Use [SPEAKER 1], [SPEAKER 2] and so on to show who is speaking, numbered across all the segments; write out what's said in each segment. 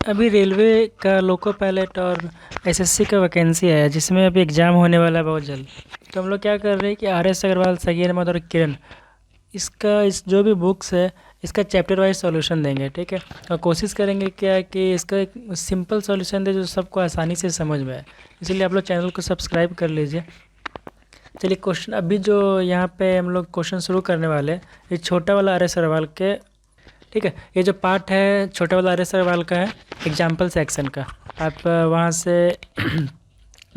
[SPEAKER 1] अभी रेलवे का loco pilot और एसएससी का वैकेंसी आया है, जिसमें अभी एग्ज़ाम होने वाला है बहुत जल्द। तो हम लोग क्या कर रहे हैं कि आर.एस. अग्रवाल, सगीर अहमद और किरण, इसका इस जो भी बुक्स है इसका चैप्टर वाइज सॉल्यूशन देंगे, ठीक है। और कोशिश करेंगे क्या है कि इसका एक सिंपल सॉल्यूशन दे जो सबको आसानी से समझ में आए। इसलिए आप लोग चैनल को सब्सक्राइब कर लीजिए। चलिए क्वेश्चन अभी जो यहाँ पे हम लोग क्वेश्चन शुरू करने वाले हैं, ये छोटा वाला आर.एस. अग्रवाल के, ठीक है। ये जो पार्ट है छोटा वाला आर.एस. अग्रवाल का है, एग्जाम्पल सेक्शन का। आप वहाँ से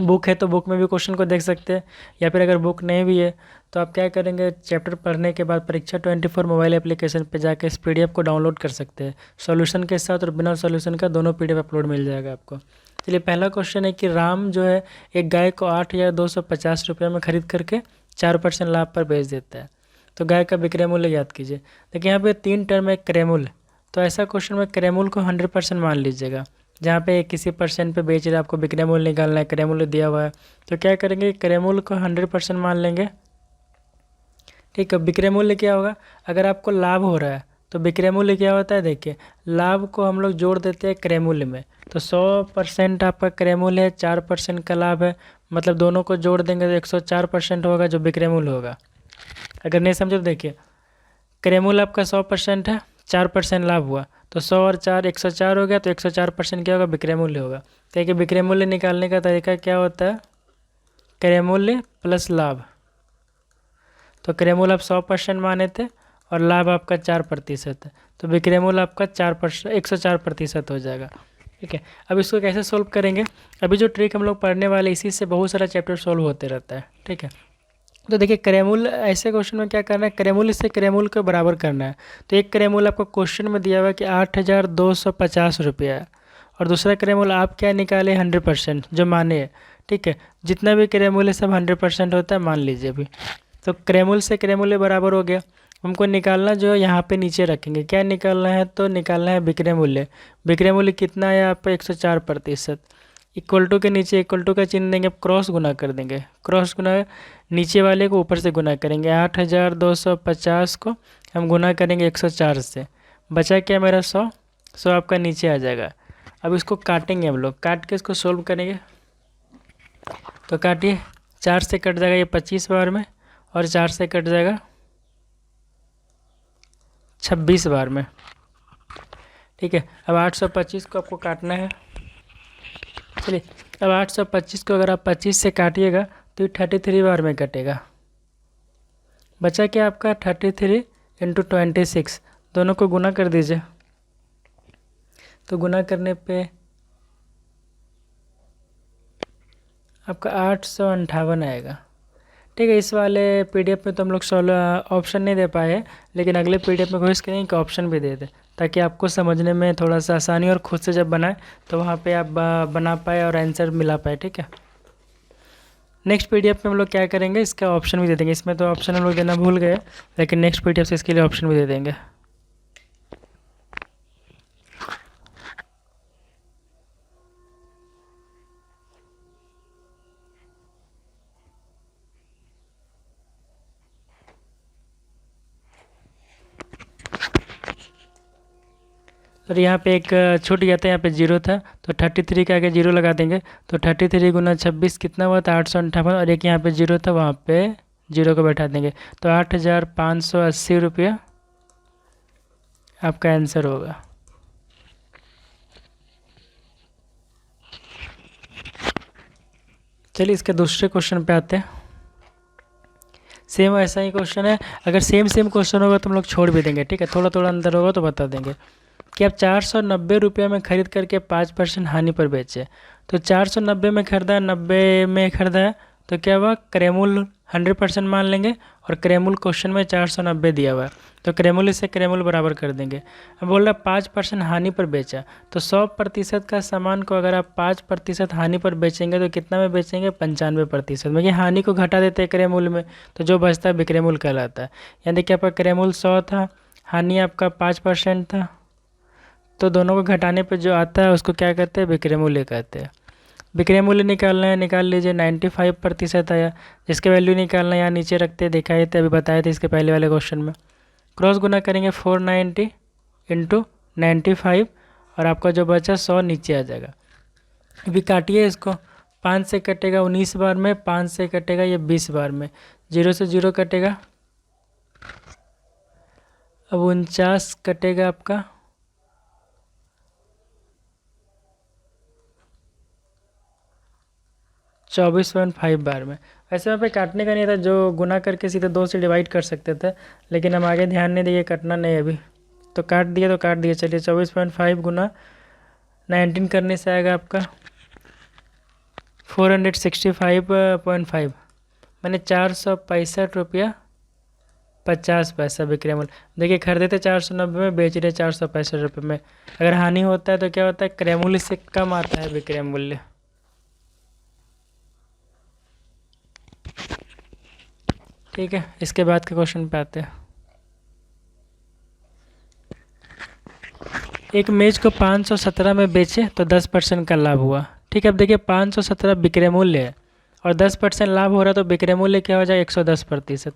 [SPEAKER 1] बुक है तो बुक में भी क्वेश्चन को देख सकते हैं, या फिर अगर बुक नहीं भी है तो आप क्या करेंगे, चैप्टर पढ़ने के बाद परीक्षा 24 मोबाइल एप्लीकेशन पे जाकर इस पीडीएफ को डाउनलोड कर सकते हैं। सॉल्यूशन के साथ और बिना सॉल्यूशन का दोनों पीडीएफ अपलोड मिल जाएगा आपको। चलिए पहला क्वेश्चन है कि राम जो है एक गाय को 8,250 रुपये में ख़रीद करके 4% लाभ पर बेच देता है। तो गाय का विक्रय मूल्य याद कीजिए। देखिए यहाँ पे 3 टर्म है क्रय मूल्य, तो ऐसा क्वेश्चन में क्रय मूल्य को 100% मान लीजिएगा। जहाँ पे किसी परसेंट पे बेच रहे आपको विक्रय मूल्य निकालना है, क्रय मूल्य दिया हुआ है, तो क्या करेंगे, क्रय मूल्य को 100% मान लेंगे। ठीक है, विक्रय मूल्य क्या होगा, अगर आपको लाभ हो रहा है तो विक्रय मूल्य क्या होता है, देखिए लाभ को हम लोग जोड़ देते हैं क्रय मूल्य में। तो 100% आपका क्रय मूल्य है, 4% का लाभ है, मतलब दोनों को जोड़ देंगे तो 104% होगा जो विक्रय मूल्य होगा। अगर नहीं समझे तो देखिए, क्रय मूल्य आपका 100% है, 4% लाभ हुआ, तो 100 और 4 104 हो गया, तो 104% क्या होगा, विक्रय मूल्य होगा। तो देखिए विक्रय मूल्य निकालने का तरीका क्या होता है, क्रय मूल्य प्लस लाभ। तो क्रय मूल्य आप 100% माने थे और लाभ आपका 4% है, तो विक्रय मूल्य आपका 4% 104% हो जाएगा। ठीक है, अब इसको कैसे सोल्व करेंगे, अभी जो ट्रिक हम लोग पढ़ने वाले इसी से बहुत सारा चैप्टर सोल्व होते रहता है। ठीक है, तो देखिए क्रय मूल्य ऐसे क्वेश्चन में क्या करना है, क्रय मूल्य से क्रय मूल्य को बराबर करना है। तो एक क्रय मूल्य आपको क्वेश्चन में दिया हुआ है कि 8,250 रुपया है, और दूसरा क्रय मूल्य आप क्या निकाले, 100% जो माने है। ठीक है, जितना भी क्रय मूल्य सब 100% होता है मान लीजिए अभी। तो क्रय मूल्य से क्रय मूल्य बराबर हो गया। हमको निकालना जो है यहाँ पे नीचे रखेंगे, क्या निकालना है, तो निकालना है विक्रय मूल्य। विक्रय मूल्य कितना है यहाँ पे, 104%। इक्वल टू के नीचे इक्वल टू का चिन्ह देंगे, क्रॉस गुना कर देंगे, क्रॉस गुना नीचे वाले को ऊपर से गुना करेंगे। 8,250 को हम गुना करेंगे 104 से, बचा क्या मेरा 100, 100 आपका नीचे आ जाएगा। अब इसको काटेंगे हम लोग, काट के इसको सोल्व करेंगे। तो काटिए, 4 से कट जाएगा ये 25 बार में, और 4 से कट जाएगा 26 बार में। ठीक है, अब 825 को आपको काटना है। चलिए, अब 825 को अगर आप 25 से काटिएगा तो ये 33 बार में कटेगा। बचा क्या आपका 33 इंटू 26, दोनों को गुना कर दीजिए। तो गुना करने पे आपका 858 आएगा। ठीक है, इस वाले पीडीएफ में तो हम लोग ऑप्शन नहीं दे पाए हैं, लेकिन अगले पीडीएफ में कोशिश करेंगे कि ऑप्शन भी दे दें, ताकि आपको समझने में थोड़ा सा आसानी, और खुद से जब बनाए तो वहाँ पे आप बना पाए और आंसर मिला पाए। ठीक है, नेक्स्ट पीडीएफ में हम लोग क्या करेंगे, इसका ऑप्शन भी दे देंगे। इसमें तो ऑप्शन हम लोग देना भूल गए, लेकिन नेक्स्ट पीडीएफ से इसके लिए ऑप्शन भी दे देंगे। और यहाँ पे एक छूट गया था, यहाँ पे 0 था, तो 33 के आगे 0 लगा देंगे। तो 33 गुना 26 कितना हुआ था, 858, और एक यहाँ पे 0 था, वहाँ पे 0 को बैठा देंगे। तो 8,580 रुपया आपका आंसर होगा। चलिए इसके दूसरे क्वेश्चन पे आते हैं। सेम ऐसा ही क्वेश्चन है, अगर सेम क्वेश्चन होगा तो हम लोग छोड़ भी देंगे। ठीक है, थोड़ा थोड़ा अंदर होगा तो बता देंगे कि आप 490 रुपये में ख़रीद करके 5% हानि पर बेचे। तो 490 में ख़रीदा है, 90 में ख़रीदा है, तो क्या हुआ, क्रय मूल्य 100% मान लेंगे, और क्रय मूल्य क्वेश्चन में 490 दिया हुआ है, तो क्रय मूल्य से क्रय मूल्य बराबर कर देंगे। अब बोल रहा 5% हानि पर बेचा, तो 100% का सामान को अगर आप 5% हानि पर बेचेंगे तो कितना में बेचेंगे, 95% में। ये हानि को घटा देते हैं क्रय मूल्य में, तो जो बचता है विक्रय मूल्य कहलाता है। यानी कि आपका क्रय मूल्य 100 था, हानि आपका 5% था, तो दोनों को घटाने पर जो आता है उसको क्या कहते हैं, विक्रय मूल्य कहते हैं। विक्रय मूल्य निकालना है, निकाल लीजिए, 95% आया। जिसके वैल्यू निकालना है यहाँ नीचे रखते दिखाए थे, अभी बताए थे इसके पहले वाले क्वेश्चन में। क्रॉस गुना करेंगे 490 इंटू 95, और आपका जो बचा 100 नीचे आ जाएगा। अभी काटिए इसको, 5 से कटेगा 19 बार में, 5 से कटेगा ये 20 बार में, 0 से 0 कटेगा। अब 49 कटेगा आपका 24.5 बार में। वैसे वहाँ पे काटने का नहीं था, जो गुना करके सीधे 2 से डिवाइड कर सकते थे, लेकिन हम आगे ध्यान नहीं दिए, कटना नहीं अभी, तो काट दिया तो काट दिया। चलिए 24.5 गुना 19 करने से आएगा आपका 465.5, मैंने 465.50 विक्रय मूल्य। देखिए खरीदे थे 490 में, बेच रहे 465 में। अगर हानि होता है तो क्या होता है, क्रय मूल्य से कम आता है विक्रय मूल्य। ठीक है, इसके बाद के क्वेश्चन पे आते हैं। एक मेज को 517 में बेचे तो 10% का लाभ हुआ। ठीक है, अब देखिए 517 विक्रय मूल्य है और 10% लाभ हो रहा है, तो विक्रय मूल्य क्या हो जाएगा, 110%।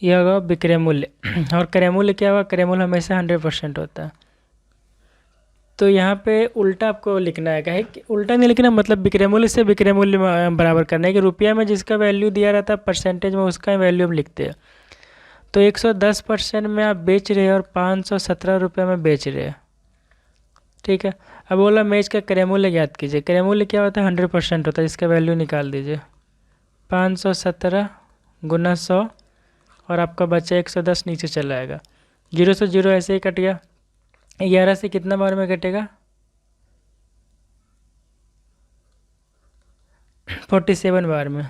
[SPEAKER 1] यह होगा विक्रय मूल्य। और क्रय मूल्य क्या होगा, क्रय मूल्य हमेशा 100% होता है। तो यहाँ पे उल्टा आपको लिखना है, क्या है कि उल्टा नहीं लिखना, मतलब विक्रय मूल्य से विक्रय मूल्य बराबर करना है कि रुपया में जिसका वैल्यू दिया रहता है परसेंटेज में उसका वैल्यू हम लिखते हैं। तो 110% में आप बेच रहे हैं और 517 रुपये में बेच रहे हैं। ठीक है, अब बोला मेज का क्रय मूल्य ज्ञात कीजिए। क्रय मूल्य क्या होता है, 100% होता है, इसका वैल्यू निकाल दीजिए। 517 गुना 100 और आपका बचा 110 नीचे चला आएगा। 0 से 0 ऐसे ही कट गया। 11 से कितना बार में कटेगा, 47 बार में,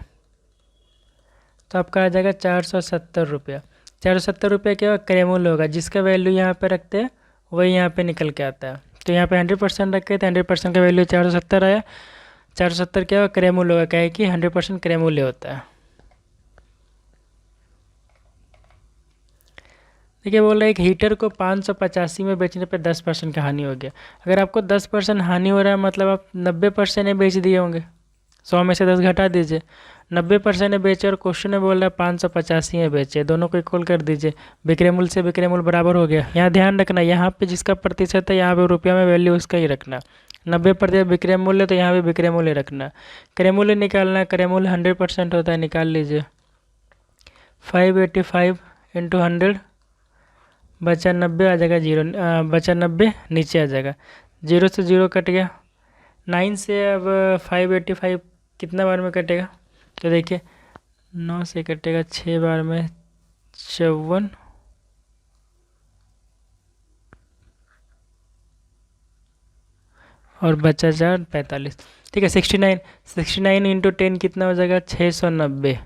[SPEAKER 1] तो आपका आ जाएगा 470 रुपया। 470 रुपया क्या होगा, क्रय मूल्य होगा, जिसका वैल्यू यहाँ पे रखते हैं वही यहाँ पे निकल के आता है। तो यहाँ पे 100% रखे तो 100% का वैल्यू 470 आया। 470 क्या होगा, क्रय मूल्य होगा, क्या है कि 100% क्रय मूल्य होता है। देखिए बोल रहे एक हीटर को 585 में बेचने पे 10% का हानि हो गया। अगर आपको 10% हानि हो रहा है, मतलब आप 90% में बेच दिए होंगे। 100 में से 10 घटा दीजिए, 90% में बेचे और क्वेश्चन में बोल रहा है 585 में बेचे, दोनों को इक्वल कर दीजिए। विक्रय मूल्य से विक्रय मूल्य बराबर हो गया। यहाँ ध्यान रखना, यहाँ पे जिसका प्रतिशत है यहाँ पे रुपया में वैल्यू उसका ही रखना। 90% विक्रय मूल्य तो यहाँ पे विक्रय मूल्य रखना। क्रय मूल्य निकालना है, क्रय मूल्य 100% होता है, निकाल लीजिए। 585 इंटू 100 बचा 90 आ जाएगा, 0 बचा 90 नीचे आ जाएगा। 0 से 0 कट गया। 9 से अब 585 कितना बार में कटेगा, तो देखिए 9 से कटेगा 6 बार में 54 और बचा 4 45। ठीक है, 69 इंटू 10 कितना हो जाएगा, 690।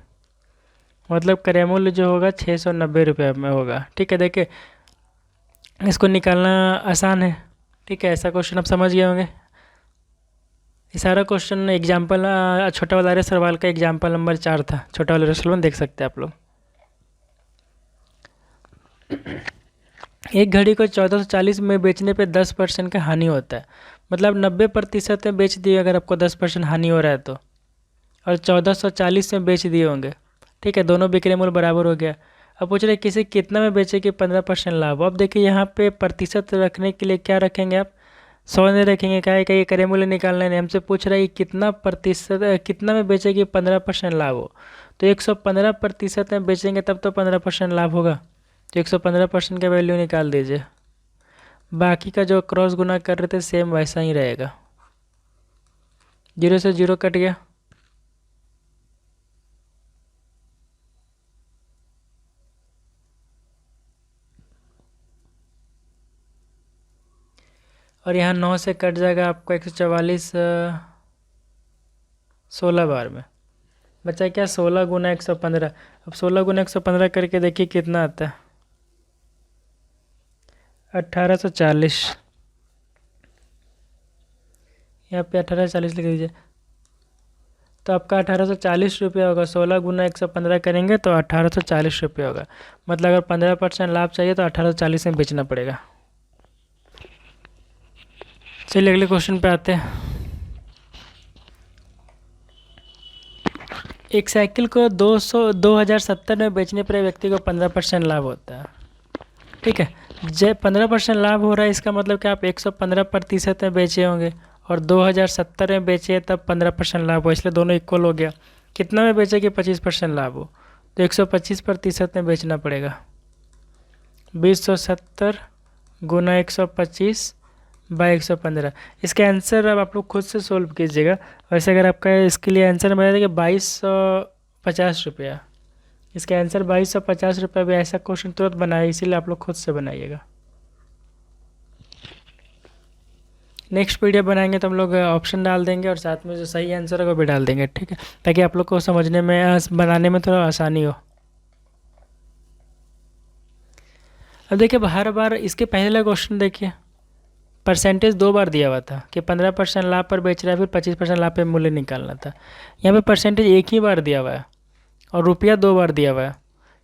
[SPEAKER 1] मतलब क्रय मूल्य जो होगा 690 रुपये में होगा। ठीक है, देखिए इसको निकालना आसान है। ठीक है, ऐसा क्वेश्चन आप समझ गए होंगे। ये सारा क्वेश्चन एग्जाम्पल छोटा वाला अरे सवाल का एग्जाम्पल नंबर 4 था, छोटा वाला सवाल देख सकते हैं आप लोग। एक घड़ी को 1440 में बेचने पे 10% का हानि होता है, मतलब 90% में बेच दिए अगर आपको 10% हानि हो रहा है तो, और 1440 में बेच दिए होंगे। ठीक है, दोनों विक्रय मूल्य बराबर हो गया। अब पूछ रहे किसी कितना में बेचे कि 15% लाभ। अब देखिए यहाँ पे प्रतिशत रखने के लिए क्या रखेंगे आप, 100 नहीं रखेंगे, क्या है कि ये क्रय मूल्य निकालना है, हमसे पूछ रहा है कि कितना प्रतिशत कितना में बेचे कि 15% लाभ हो। तो 115% में बेचेंगे तब तो 15% लाभ होगा, तो 115% का वैल्यू निकाल दीजिए। बाकी का जो क्रॉस गुना कर रहे थे सेम वैसा ही रहेगा। 0 से 0 कट गया। और यहाँ 9 से कट जाएगा आपको 144 16 बार में। बचा क्या, 16 गुना 115। अब 16 गुना 115 करके देखिए कितना आता है, 1840। यहाँ पे 1840 लिख दीजिए, तो आपका 1840 रुपया होगा। 16 गुना 115 करेंगे तो 1840 रुपया होगा। मतलब अगर 15% लाभ चाहिए तो 1840 में बेचना पड़ेगा। चलिए अगले क्वेश्चन पे आते हैं। एक साइकिल को 2070 में बेचने पर व्यक्ति को 15% लाभ होता है। ठीक है, जब 15% लाभ हो रहा है इसका मतलब कि आप 115% में बेचे होंगे, और 2070 में बेचे तब 15% लाभ हो, इसलिए दोनों इक्वल हो गया। कितना में बेचे कि 25% लाभ हो, तो 125% में बेचना पड़ेगा। 2070 गुना 125/115। इसका आंसर अब आप लोग खुद से सोल्व कीजिएगा। वैसे अगर आपका इसके लिए आंसर बता देंगे 2250 रुपया, इसका आंसर 2250 रुपया भी। ऐसा क्वेश्चन तुरंत बनाए, इसीलिए आप लोग खुद से बनाइएगा। नेक्स्ट पीडीएफ बनाएंगे तो हम लोग ऑप्शन डाल देंगे और साथ में जो सही आंसर है वो भी डाल देंगे, ठीक है, ताकि आप लोग को समझने में बनाने में थोड़ा आसानी हो। अब देखिए हर बार इसके पहले क्वेश्चन देखिए, परसेंटेज 2 बार दिया हुआ था कि 15% लाभ पर बेच रहा है, फिर 25% लाभ पे मूल्य निकालना था। यहाँ पे परसेंटेज एक ही बार दिया हुआ है और रुपया 2 बार दिया हुआ है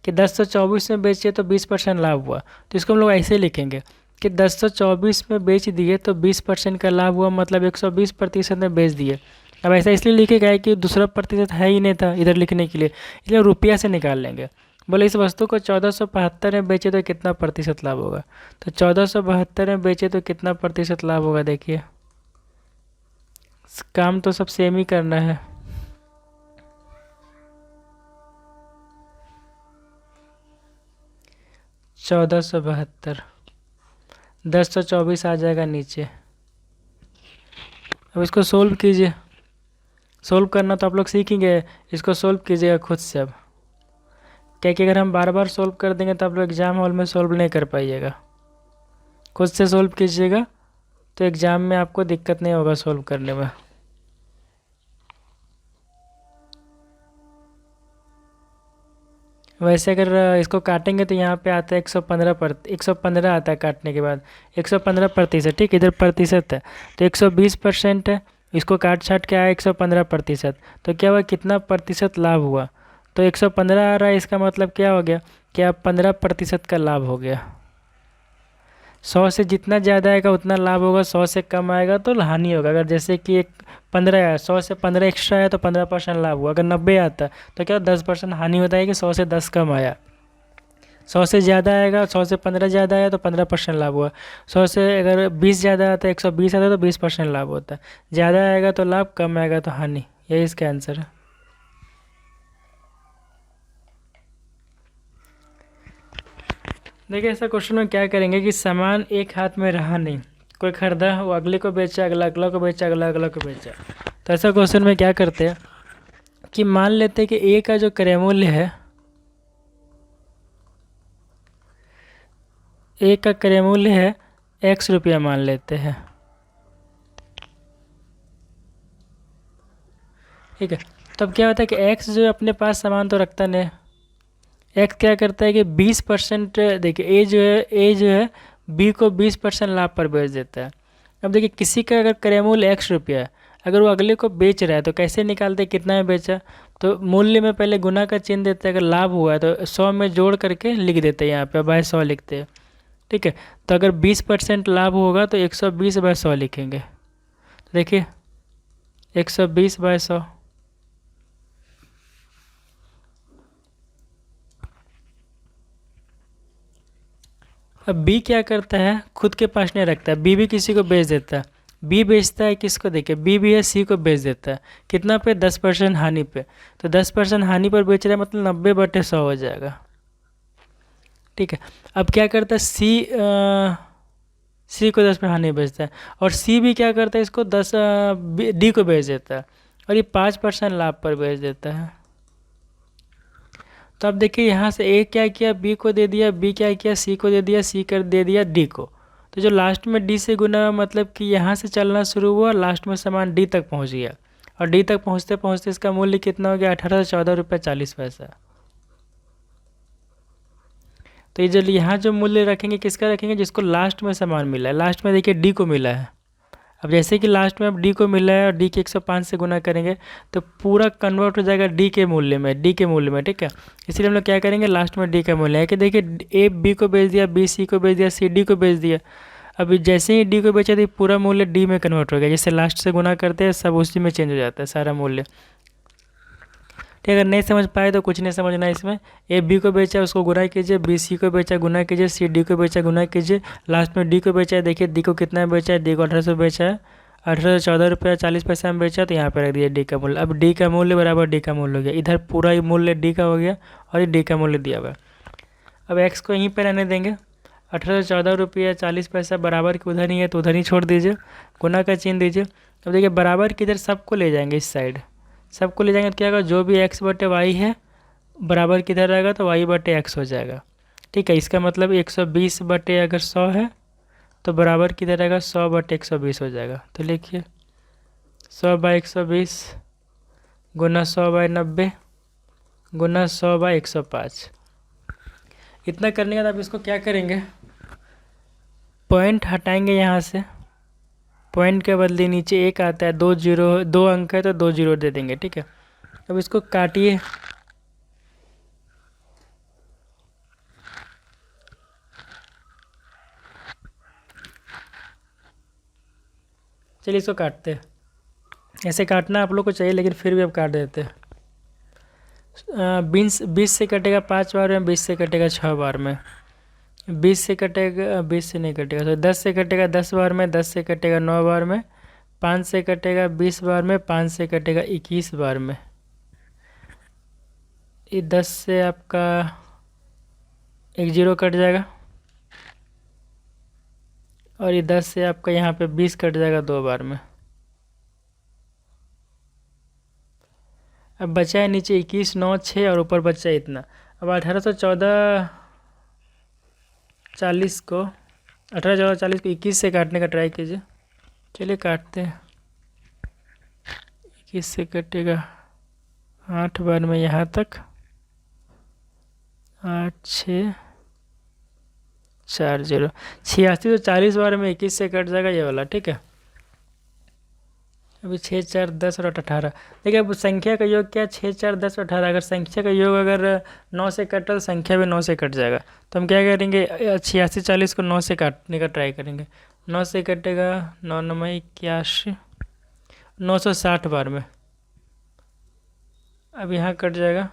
[SPEAKER 1] कि 1024 में बेचिए तो 20% लाभ हुआ। तो इसको हम लोग ऐसे लिखेंगे कि 1024 में बेच दिए तो 20% का लाभ हुआ, मतलब 120% में बेच दिए। अब ऐसा इसलिए लिखेगा है कि दूसरा प्रतिशत है ही नहीं था इधर लिखने के लिए, इसलिए रुपया से निकाल लेंगे। बोले इस वस्तु को 1472 में बेचे तो कितना प्रतिशत लाभ होगा, तो 1472 में बेचे तो कितना प्रतिशत लाभ होगा। देखिए काम तो सब सेम ही करना है। 1472, 1024 आ जाएगा नीचे। अब इसको सोल्व कीजिए, सोल्व करना तो आप लोग सीखेंगे, इसको सोल्व कीजिएगा खुद से। अब क्या कि अगर हम बार बार सोल्व कर देंगे तो आप लोग एग्ज़ाम हॉल में सोल्व नहीं कर पाइएगा। खुद से सोल्व कीजिएगा तो एग्ज़ाम में आपको दिक्कत नहीं होगा सोल्व करने में। वैसे अगर इसको काटेंगे तो यहाँ पे आता है 115 आता है काटने के बाद 115%, ठीक, इधर प्रतिशत है तो 120% है, इसको काट छाट के आया 115%, तो क्या हुआ, कितना प्रतिशत लाभ हुआ, तो 115 आ रहा है। इसका मतलब क्या हो गया कि अब 15% का लाभ हो गया। 100 से जितना ज़्यादा आएगा उतना लाभ होगा, 100 से कम आएगा तो हानि होगा। अगर जैसे कि 15 आया, 100 से 15 एक्स्ट्रा आया तो 15% लाभ हुआ। अगर 90 आता तो क्या 10% हानि होता है कि 100 से 10 कम आया। 100 से ज़्यादा आएगा, 100 से 15 ज़्यादा आया तो 15% लाभ हुआ। 100 से अगर 20 ज़्यादा आता है, 120 आता है तो 20% लाभ होता है। ज़्यादा आएगा तो लाभ, कम आएगा तो हानि। यही इसका आंसर है। देखिए ऐसा क्वेश्चन में क्या करेंगे कि सामान एक हाथ में रहा नहीं, कोई खरीदा वो अगले को बेचा, अगला को बेचा, अगला को बेचा। तो ऐसा क्वेश्चन में क्या करते हैं कि मान लेते हैं कि ए का जो क्रय मूल्य है, ए का क्रय मूल्य है ₹X मान लेते हैं, ठीक है। तब क्या होता है कि X जो अपने पास सामान तो रखता नहीं, एक्स क्या करता है कि 20%, देखिए ए जो है बी को 20% लाभ पर बेच देता है। अब देखिए किसी का अगर क्रय मूल्य ₹X है, अगर वो अगले को बेच रहा है तो कैसे निकालते हैं कितना में बेचा, तो मूल्य में पहले गुना का चिन्ह देते हैं। अगर लाभ हुआ है तो 100 में जोड़ करके लिख देते हैं, यहाँ पे बाय 100 लिखते हैं, ठीक है। तो अगर 20% लाभ होगा तो 120/100 लिखेंगे। तो देखिए 120/100, अब बी क्या करता है, खुद के पास नहीं रखता है, बी भी किसी को बेच देता है। बी बेचता है किसको, देखिए बी भी है सी को बेच देता है, कितना पे, 10% हानि पे। तो 10% हानि पर बेच रहा है, मतलब 90/100 हो जाएगा, ठीक है। अब क्या करता है सी को 10% हानि बेचता है, और सी भी क्या करता है, इसको डी को बेच देता है, और ये 5% लाभ पर बेच देता है। तो अब देखिए यहाँ से ए क्या किया, बी को दे दिया, बी क्या किया, सी को दे दिया, सी कर दे दिया डी को। तो जो लास्ट में डी से गुना, मतलब कि यहाँ से चलना शुरू हुआ, लास्ट में सामान डी तक पहुँच गया, और डी तक पहुँचते पहुँचते इसका मूल्य कितना हो गया, 1814.40। तो ये जो यहाँ जो मूल्य रखेंगे किसका रखेंगे, जिसको लास्ट में सामान मिला है। लास्ट में देखिए डी को मिला है। अब जैसे कि लास्ट में अब डी को मिला है और डी के 105 से गुना करेंगे तो पूरा कन्वर्ट हो जाएगा डी के मूल्य में, ठीक है। इसलिए हम लोग क्या करेंगे, लास्ट में डी का मूल्य है कि देखिए ए बी को बेच दिया, बी सी को बेच दिया, सी डी को बेच दिया। अभी जैसे ही डी को बेचा तो पूरा मूल्य डी में कन्वर्ट हो गया, जैसे लास्ट से गुना करते हैं सब उसी में चेंज हो जाता है सारा मूल्य। ठीक है। अगर नहीं समझ पाए तो कुछ नहीं समझना इसमें। ए बी को बेचा है उसको गुना कीजिए, बी सी को बेचा गुना कीजिए, सी डी को बेचा गुना कीजिए, लास्ट में डी को बेचा है। देखिए डी को कितना बेचा है, डी को 1800 बेचा है, 1814 रुपया 40 पैसा में बेचा, तो यहाँ पर रख दिया डी का मूल्य। अब डी का मूल्य बराबर डी का मूल्य हो गया, इधर पूरा ही मूल्य डी का हो गया और ये डी का मूल्य दिया हुआ है। अब एक्स को यहीं पर रहने देंगे, 1814 रुपया 40 पैसा बराबर की उधर ही है तो उधर ही छोड़ दीजिए, गुना का चिन्ह दीजिए। अब देखिए बराबर की इधर सबको ले जाएंगे, इस साइड सबको ले जाएंगे तो क्या होगा, जो भी एक्स बटे वाई है बराबर किधर रहेगा तो वाई बटे एक्स हो जाएगा। ठीक है, इसका मतलब 120 बटे अगर 100 है तो बराबर किधर रहेगा, 100 बटे 120 हो जाएगा। तो लिखिए 100/120 गुना 100/90 गुना 100/105। इतना करने के बाद आप इसको क्या करेंगे, पॉइंट हटाएंगे यहाँ से, पॉइंट के बदले नीचे एक आता है, 2 जीरो 2 अंक है तो 2 जीरो दे देंगे। ठीक है, अब इसको काटिए, चलिए इसको काटते हैं। ऐसे काटना आप लोग को चाहिए लेकिन फिर भी अब काट देते हैं। 20 से कटेगा 5 बार में, 20 से कटेगा 6 बार में, 20 से कटेगा, 20 से नहीं कटेगा तो 10 से कटेगा 10 बार में, 10 से कटेगा 9 बार में, 5 से कटेगा 20 बार में, 5 से कटेगा 21 बार में। ये 10 से आपका एक जीरो कट जाएगा और ये 10 से आपका यहाँ पे 20 कट जाएगा 2 बार में। अब बचा है नीचे 21, 9, 6 और ऊपर बचा है इतना। अब 1814 को 1814 को 21 से काटने का ट्राई कीजिए। चलिए काटते हैं, 21 से कटेगा 8 बार में यहाँ तक, 8 6 4 0 86, तो 40 बार में 21 से कट जाएगा ये वाला। ठीक है, अभी 6 4 10 और 18। देखिए अब संख्या का योग क्या, 6 4 10 और 18। अगर संख्या का योग अगर 9 से कटा तो संख्या भी 9 से कट जाएगा। तो हम क्या करेंगे, 86 40 को 9 से काटने का ट्राई करेंगे। 9 से कटेगा 9 9 81, 960 बार में। अब यहाँ कट जाएगा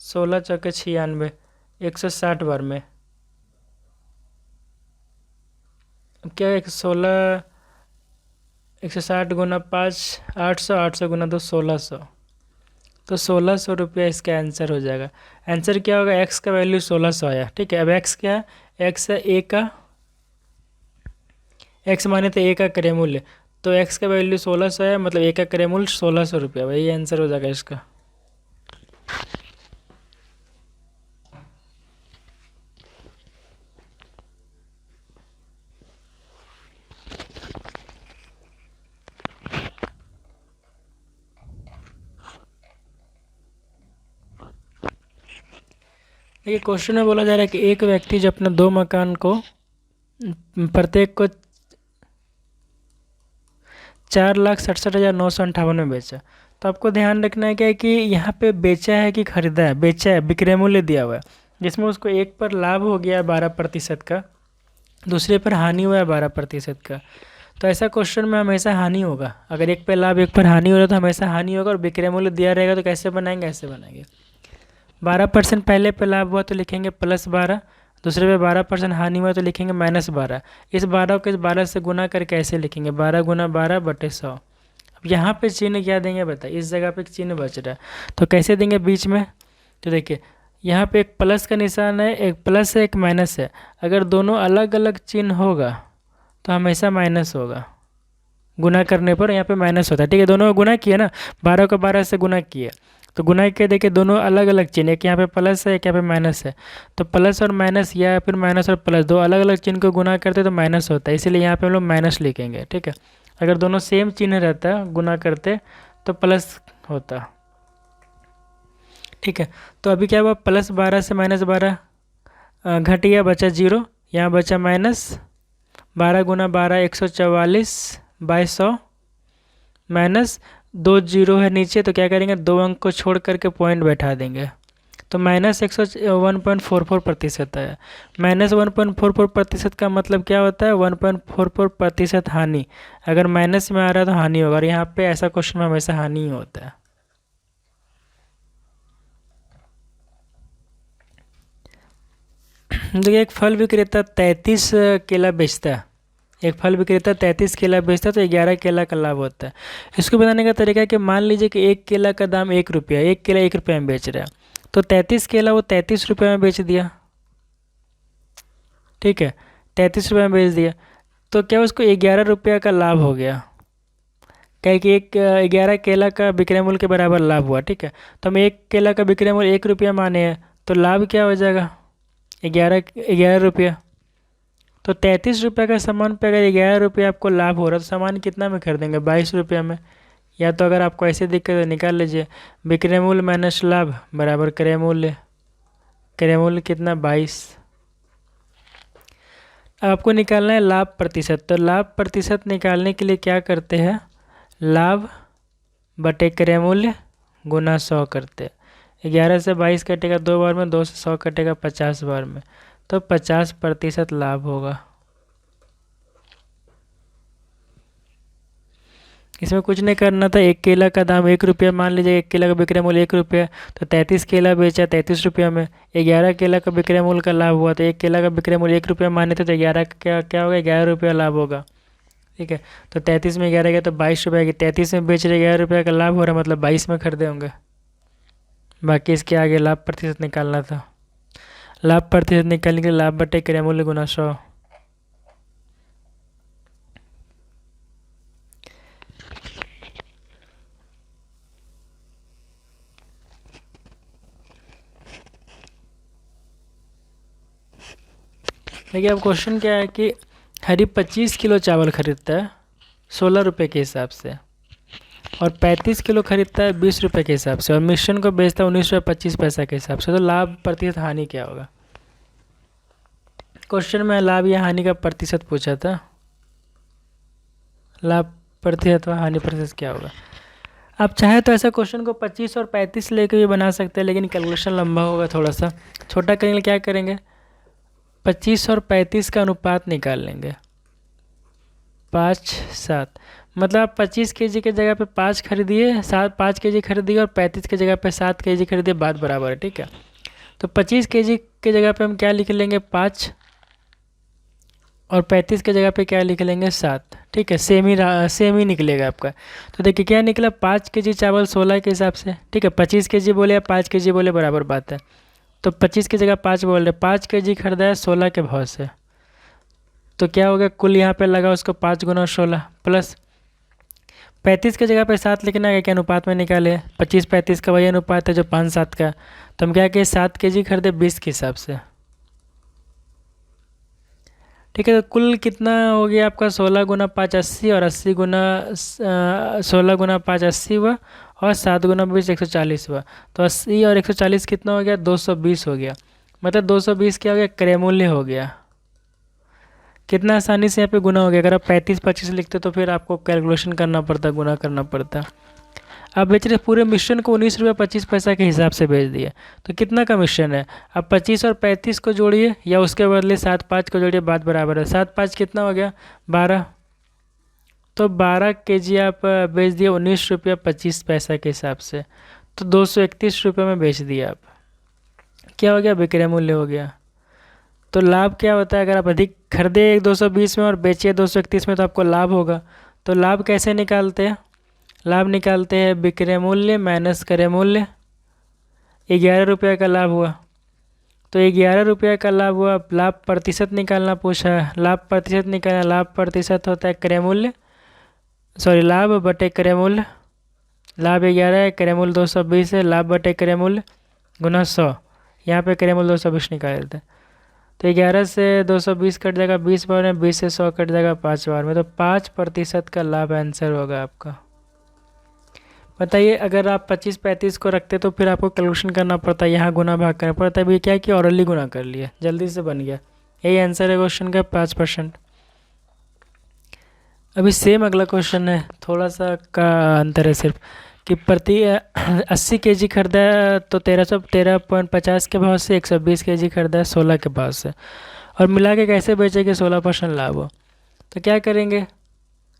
[SPEAKER 1] 16 चौके 96, 160 बार में। अब क्या है, 160 गुना 5 800, 800 गुना 2 1600, तो 1600 रुपया इसका आंसर हो जाएगा। आंसर क्या होगा, एक्स का वैल्यू 1600 आया। ठीक है, अब एक्स क्या है, एक्स है ए का, एक्स माने तो ए का क्रय मूल्य, तो एक्स का वैल्यू 1600 है, मतलब ए का क्रय मूल्य 1600 रुपया, वही आंसर हो जाएगा इसका। देखिए क्वेश्चन में बोला जा रहा है कि एक व्यक्ति जो अपने 2 मकान को प्रत्येक को 4,67,958 में बेचा। तो आपको ध्यान रखना है क्या है कि यहाँ पे बेचा है कि खरीदा है, बेचा है, विक्रय मूल्य दिया हुआ है, जिसमें उसको एक पर लाभ हो गया है 12% का, दूसरे पर हानि हुआ है 12% का। तो ऐसा क्वेश्चन में हमेशा हानि होगा, अगर एक पर लाभ एक पर हानि हो रहा है तो हमेशा हानि होगा, और विक्रय मूल्य दिया रहेगा तो कैसे बनाएंगे, ऐसे बनाएंगे। 12% पहले पे लाभ हुआ तो लिखेंगे +12, दूसरे पे 12% हानि हुआ तो लिखेंगे -12। इस 12 को इस 12 से गुना करके ऐसे लिखेंगे 12 गुना 12 बटे 100। अब यहाँ पे चिन्ह क्या देंगे बताइए, इस जगह पे एक चिन्ह बच रहा है तो कैसे देंगे बीच में। तो देखिए यहाँ पे एक प्लस का निशान है, एक प्लस है एक माइनस है, अगर दोनों अलग अलग चिन्ह होगा तो हमेशा माइनस होगा, गुना करने पर यहाँ पे माइनस होता है। ठीक है, दोनों को गुना किए ना, 12 को 12 से गुना किए तो गुना के देखिए दोनों अलग अलग चिन्ह, एक यहाँ पे प्लस है एक यहाँ पे माइनस है, तो प्लस और माइनस या फिर माइनस और प्लस दो अलग अलग चिन्ह को गुना करते तो माइनस होता है, इसीलिए यहाँ पे हम लोग माइनस लिखेंगे। ठीक है, अगर दोनों सेम चिन्ह रहता गुना करते तो प्लस होता। ठीक है, तो अभी क्या हुआ, +12 से -12 घट गया, बचा 0, यहाँ बचा -12 गुना 12 144/100 माइनस 2 जीरो है नीचे, तो क्या करेंगे 2 अंक को छोड़ करके पॉइंट बैठा देंगे, तो -101.44% है। -1.44% का मतलब क्या होता है, 1.44% हानि। अगर माइनस में आ रहा है तो हानि होगा, और यहाँ पे ऐसा क्वेश्चन में हमेशा हानि ही होता है। देखिए, एक फल विक्रेता 33 केला बेचता है। एक फल विक्रेता 33 केला बेचता है तो 11 केला का लाभ होता है। इसको बताने का तरीका है कि मान लीजिए कि एक केला का दाम 1 रुपया, एक केला 1 रुपये में बेच रहा है, तो 33 केला वो 33 रुपये में बेच दिया। ठीक है, 33 रुपये में बेच दिया, तो क्या उसको 11 रुपया का लाभ हो गया। क्या है कि एक 11 केला का विक्रय मूल्य के बराबर लाभ हुआ। ठीक है, तो हम एक केला का विक्रय मूल्य 1 रुपया माने हैं, तो लाभ क्या हो जाएगा, 11 रुपया। तो 33 रुपये का सामान पे अगर 11 रुपये आपको लाभ हो रहा है तो सामान कितना में खरीदेंगे, 22 रुपया में। या तो अगर आपको ऐसे दिक्कत है निकाल लीजिए, विक्रय मूल्य माइनस लाभ बराबर क्रय मूल्य। क्रय मूल्य कितना, 22। अब आपको निकालना है लाभ प्रतिशत। तो लाभ प्रतिशत निकालने के लिए क्या करते हैं, लाभ बटे क्रय मूल्य गुना 100 करते हैं। 11 से 22 कटेगा 2 बार में, 2 से 100 कटेगा 50 बार में, तो 50% लाभ होगा। इसमें कुछ नहीं करना था, एक केला का दाम 1 रुपया मान लीजिए, एक केला का विक्रय मूल्य 1 रुपया, तो 33 केला बेचा 33 रुपया में। 11 केला का विक्रय मूल्य का लाभ हुआ, तो एक केला का विक्रय मूल्य 1 रुपया माने थे, तो 11 का क्या होगा, 11 रुपया लाभ होगा। ठीक है, तो 33 में 11 गया तो 22 रुपया की, 33 में बेच रहे 11 रुपया का लाभ हो रहा है, मतलब 22 में खरीदे होंगे। बाकी इसके आगे लाभ प्रतिशत निकालना था। लाभ प्रतिशत निकालने के लिए लाभ बटे क्रय मूल्य गुना 100। देखिए, अब क्वेश्चन क्या है कि हरी 25 किलो चावल खरीदता है 16 रुपये के हिसाब से, और 35 किलो खरीदता है 20 रुपये के हिसाब से, और मिश्रण को बेचता है 19 रुपये 25 पैसा के हिसाब से। तो लाभ प्रतिशत हानि क्या होगा। क्वेश्चन में लाभ या हानि का प्रतिशत पूछा था, लाभ प्रतिशत व हानि प्रतिशत क्या होगा। आप चाहे तो ऐसा क्वेश्चन को 25 और 35 लेके भी बना सकते हैं, लेकिन कैलकुलेशन लंबा होगा, थोड़ा सा छोटा करेंगे। क्या करेंगे, 25 और 35 का अनुपात निकाल लेंगे, 5-7। मतलब आप 25 केजी के जगह पे 5 खरीदिए, 5 केजी खरीदिए, और 35 के जगह पे 7 केजी खरीदिए, बात बराबर है। ठीक है, तो 25 केजी के जगह पे हम क्या लिख लेंगे, 5, और 35 के जगह पे क्या लिख लेंगे, 7। ठीक है, सेम ही निकलेगा आपका। तो देखिए क्या निकला, 5 केजी चावल 16 के हिसाब से। ठीक है, 25 केजी बोले या 5 केजी बोले बराबर बात है। तो 25 की जगह 5 बोल रहे, 5 केजी खरीदा है 16 के भाव से, तो क्या हो गया, कुल यहाँ पे लगा उसको 5 गुना 16 प्लस 35 की जगह पे 7 लिखना है, क्या अनुपात में निकाले, 25-35 का वही अनुपात है जो 5-7 का। तो हम क्या किए, 7 केजी खरीदे 20 के हिसाब से। ठीक है, तो कुल कितना हो गया आपका, 16 गुना 5 80, और 80 गुना 16 गुना 5 80 हुआ, और 7 गुना 20 140 हुआ। तो 80 और 140 कितना हो गया, 220 हो गया। मतलब 220 क्या हो गया, क्रय मूल्य हो गया। कितना आसानी से यहाँ पे गुना हो गया। अगर आप 35-25 लिखते तो फिर आपको कैलकुलेशन करना पड़ता, गुना करना पड़ता। अब बेच रहे पूरे मिश्रण को 19 रुपये 25 पैसा के हिसाब से बेच दिए, तो कितना का मिश्रण है। अब 25 और 35 को जोड़िए, या उसके बदले 7-5 को जोड़िए, बात बराबर है। 7-5 कितना हो गया, 12। तो 12 केजी आप बेच दिए 19 रुपया 25 पैसा के हिसाब से, तो 231 रुपये में बेच दिया आप। क्या हो गया, विक्रय मूल्य हो गया। तो लाभ क्या होता है, अगर आप अधिक खरीदे 220 में और बेचिए 231 में, तो आपको लाभ होगा। तो लाभ कैसे निकालते हैं, लाभ निकालते हैं विक्रय मूल्य माइनस क्रय मूल्य। 11 रुपये का लाभ हुआ, तो 11 रुपये का लाभ हुआ। लाभ प्रतिशत निकालना पूछा है, लाभ प्रतिशत निकालना, लाभ प्रतिशत होता है क्रय मूल्य, सॉरी लाभ बटे क्रय मूल्य। लाभ 11 है, क्रय मूल्य 220 है, लाभ बटे क्रय मूल्य गुना 100। यहाँ पे क्रय मूल्य 220 निकाल देते हैं, तो 11 से 220 कट जाएगा 20 बार में, 20 से 100 कट जाएगा 5 बार में, तो 5% का लाभ आंसर होगा आपका। बताइए, अगर आप 25-35 को रखते तो फिर आपको कैलकुलेशन करना पड़ता, यहाँ गुना भाग करना पड़ता। अभी क्या कि ऑरली गुना कर लिया, जल्दी से बन गया। यही आंसर है क्वेश्चन का, 5%। अभी सेम अगला क्वेश्चन है, थोड़ा सा का अंतर है सिर्फ कि प्रति 80 केजी खरीदा है तो 1350 के भाव से, 120 केजी खरीदा है 16 के भाव से, और मिला के कैसे बेचेंगे 16% लाभ हो। तो क्या करेंगे,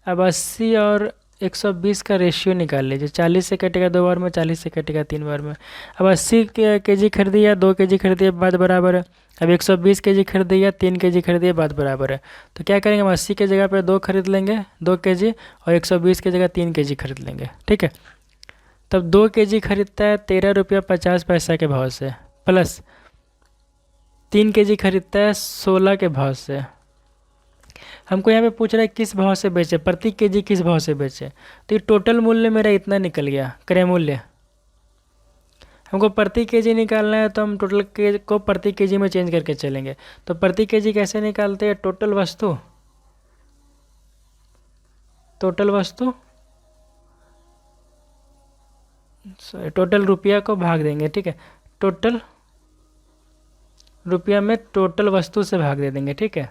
[SPEAKER 1] अब 80 और 120 का रेशियो निकाल लीजिए। 40 से कटेगा 2 बार में, 40 से कटेगा 3 बार में। अब 80 के जी खरीदी या 2 केजी खरीदी, बात बराबर है। अब 120 केजी खरीदी या 3 केजी खरीदी, बात बराबर है। तो क्या करेंगे, हम 80 के जगह पे 2 खरीद लेंगे, 2 केजी, और 120 की जगह 3 केजी खरीद लेंगे, ठीक है। तब 2 केजी खरीदता है 13 रुपया 50 पैसा के भाव से, प्लस 3 केजी खरीदता है 16 के भाव से। हमको यहाँ पे पूछ रहा है किस भाव से बेचे, प्रति केजी किस भाव से बेचे। तो ये टोटल मूल्य मेरा इतना निकल गया, क्रय मूल्य। हमको प्रति केजी निकालना है तो हम टोटल के को प्रति केजी में चेंज करके चलेंगे। तो प्रति केजी कैसे निकालते हैं, टोटल वस्तु, टोटल वस्तु टोटल रुपया को भाग देंगे, ठीक है। टोटल रुपया में टोटल वस्तु से भाग दे देंगे, ठीक है।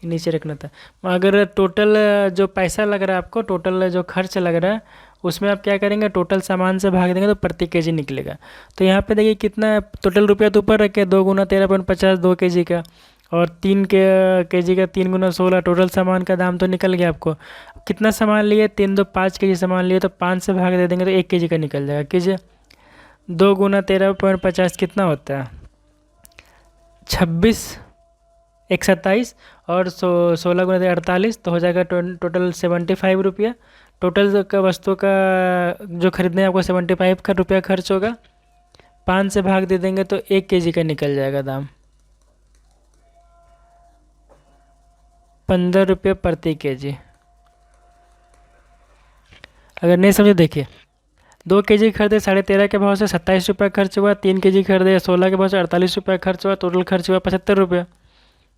[SPEAKER 1] नीचे रखना था। अगर टोटल जो पैसा लग रहा है आपको, टोटल जो खर्च लग रहा है, उसमें आप क्या करेंगे, टोटल सामान से भाग देंगे तो प्रति केजी निकलेगा। तो यहाँ पे देखिए कितना है, टोटल रुपया तो ऊपर रखे, 2 गुना 13.50, 2 केजी का, और 3 केजी का 3 गुना 16, टोटल सामान का दाम तो निकल गया आपको। कितना सामान लिए, 3 2 5 केजी सामान लिए, तो 5 से भाग दे देंगे तो 1 केजी का निकल जाएगा। कीजिए, 2 गुना 13.50 कितना होता है, 26, 127, और 16 गुना 48, तो हो जाएगा टोटल 75 रुपया। टोटल का वस्तु का जो खरीदने आपको 75 का रुपया खर्च होगा, 5 से भाग दे देंगे तो 1 केजी का निकल जाएगा दाम, 15 रुपये प्रति केजी। अगर नहीं समझे देखिए, 2 केजी खरीदे 13.5 के भाव से 27 रुपये खर्च हुआ, 3 केजी खरीदे 16 के भाव से 48 रुपये खर्च हुआ, टोटल खर्च हुआ 75 रुपये।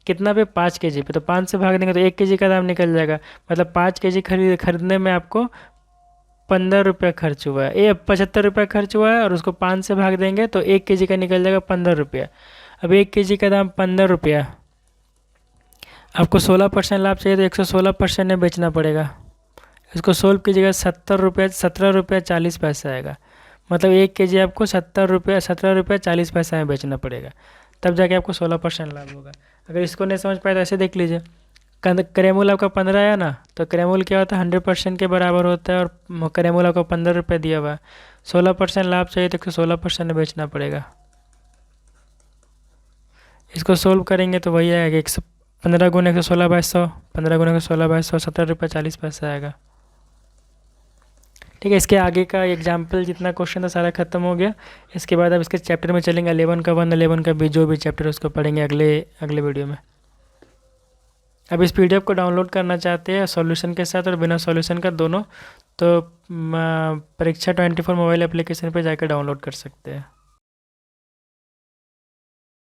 [SPEAKER 1] कितना पे, 5 केजी पे, तो 5 से भाग देंगे तो 1 केजी का दाम निकल जाएगा। मतलब 5 केजी खरीदने में आपको 15 रुपये खर्च हुआ है, ये 75 रुपये खर्च हुआ है, और उसको 5 से भाग देंगे तो 1 केजी का निकल जाएगा 15 रुपया। अब 1 केजी का दाम 15 रुपया, आपको 16% लाभ चाहिए तो 116% में बेचना पड़ेगा। इसको सोल्व कीजिएगा, 17 रुपया 40 पैसा आएगा। मतलब 1 केजी आपको 17 रुपया 40 पैसा में बेचना पड़ेगा, तब जाके आपको 16% लाभ होगा। अगर इसको नहीं समझ पाए तो ऐसे देख लीजिए, क्रयमूल्य आपका 15 आया ना, तो क्रयमूल्य क्या होता है, 100% के बराबर होता है, और क्रयमूल्य आपको 15 रुपये दिया हुआ है। 16% लाभ चाहिए तो 116% में बेचना पड़ेगा। इसको सोल्व करेंगे तो वही आएगा, 15 गुना 116/100, 15 गुना 116/100, 17 रुपया 40 पैसा आएगा, ठीक है। इसके आगे का एग्जाम्पल जितना क्वेश्चन था सारा खत्म हो गया। इसके बाद अब इसके चैप्टर में चलेंगे, 11 का 1, 11 का भी, जो भी चैप्टर उसको पढ़ेंगे अगले वीडियो में। अब इस पीडीएफ को डाउनलोड करना चाहते हैं सॉल्यूशन के साथ और बिना सॉल्यूशन का दोनों, तो परीक्षा 24 मोबाइल एप्लीकेशन पर जाकर डाउनलोड कर सकते हैं।